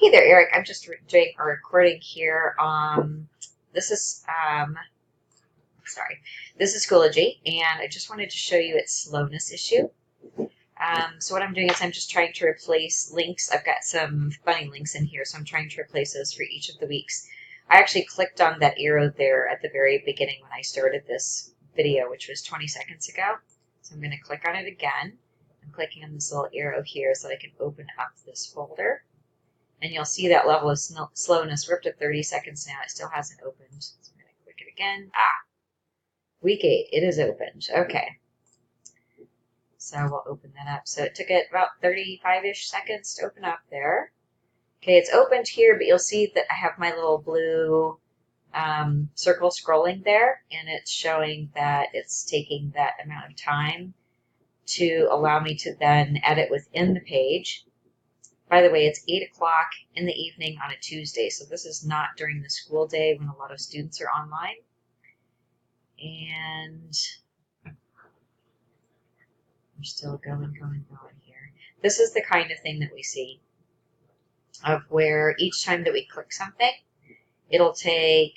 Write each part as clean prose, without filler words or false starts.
Hey there, Eric. I'm just doing a recording here. This is this is Schoology, and I just wanted to show you its slowness issue. So what I'm doing is I'm just trying to replace links. I've got some funny links in here, so I'm trying to replace those for each of the weeks. I actually clicked on that arrow there at the very beginning when I started this video, which was 20 seconds ago. So I'm going to click on it again. I'm clicking on this little arrow here so that I can open up this folder. And you'll see that level of slowness. We're up to 30 seconds now. It still hasn't opened. So I'm going to click it again. Week 8. It is opened. Okay. So we'll open that up. So it took it about 35-ish seconds to open up there. Okay, it's opened here, but you'll see that I have my little blue circle scrolling there, and it's showing that it's taking that amount of time to allow me to then edit within the page. By the way, it's 8 o'clock in the evening on a Tuesday, so this is not during the school day when a lot of students are online. And we're still going here. This is the kind of thing that we see of where each time that we click something, maybe it'll take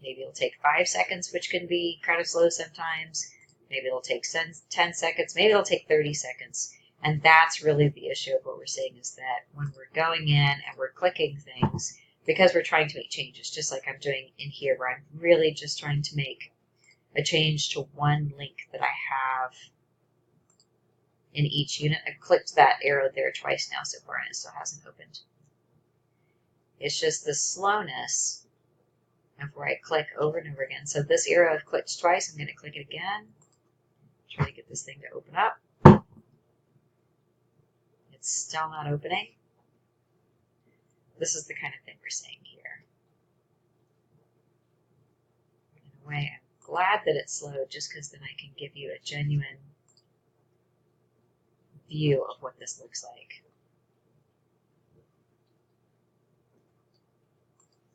5 seconds, which can be kind of slow sometimes. Maybe it'll take 10 seconds. Maybe it'll take 30 seconds. And that's really the issue of what we're seeing, is that when we're going in and we're clicking things, because we're trying to make changes, just like I'm doing in here, where I'm really just trying to make a change to one link that I have in each unit. I've clicked that arrow there twice now so far, and it still hasn't opened. It's just the slowness of where I click over and over again. So this arrow I've clicked twice. I'm going to click it again. Try to get this thing to open up. It's still not opening. This is the kind of thing we're seeing here. In a way, I'm glad that it's slowed, just because then I can give you a genuine view of what this looks like.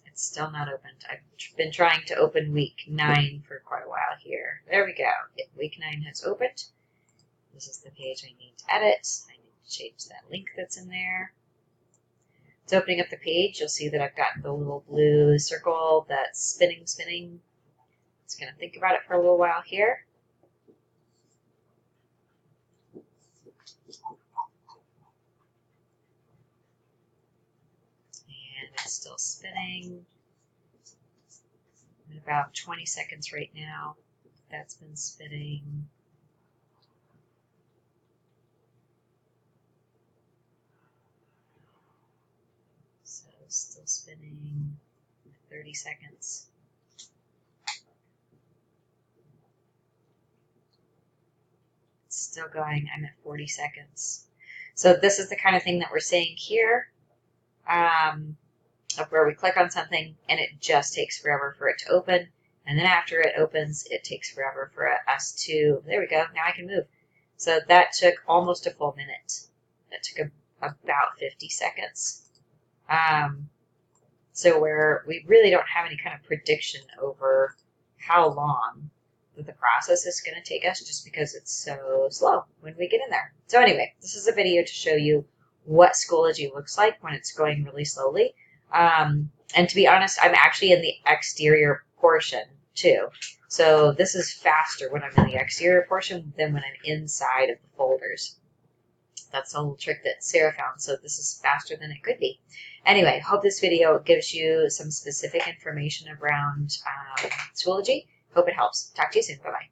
It's still not opened. I've been trying to open week 9 for quite a while here. There we go. Week 9 has opened. This is the page I need to edit. I need to change that link that's in there. It's opening up the page. You'll see that I've got the little blue circle that's spinning. It's going to think about it for a little while here. And it's still spinning. In about 20 seconds right now. That's been spinning. So still spinning. 30 seconds. It's still going. I'm at 40 seconds. So this is the kind of thing that we're seeing here. Of where we click on something and it just takes forever for it to open, and then after it opens, it takes forever for us to, there we go, now I can move. So that took almost a full minute. That took about 50 seconds. So where we really don't have any kind of prediction over how long that the process is going to take us, just because it's so slow when we get in there. So anyway, this is a video to show you what Schoology looks like when it's going really slowly. And to be honest, I'm actually in the exterior portion too. So this is faster when I'm in the exterior portion than when I'm inside of the folders. That's a little trick that Sarah found. So this is faster than it could be. Anyway, hope this video gives you some specific information around Schoology. Hope it helps. Talk to you soon. Bye-bye.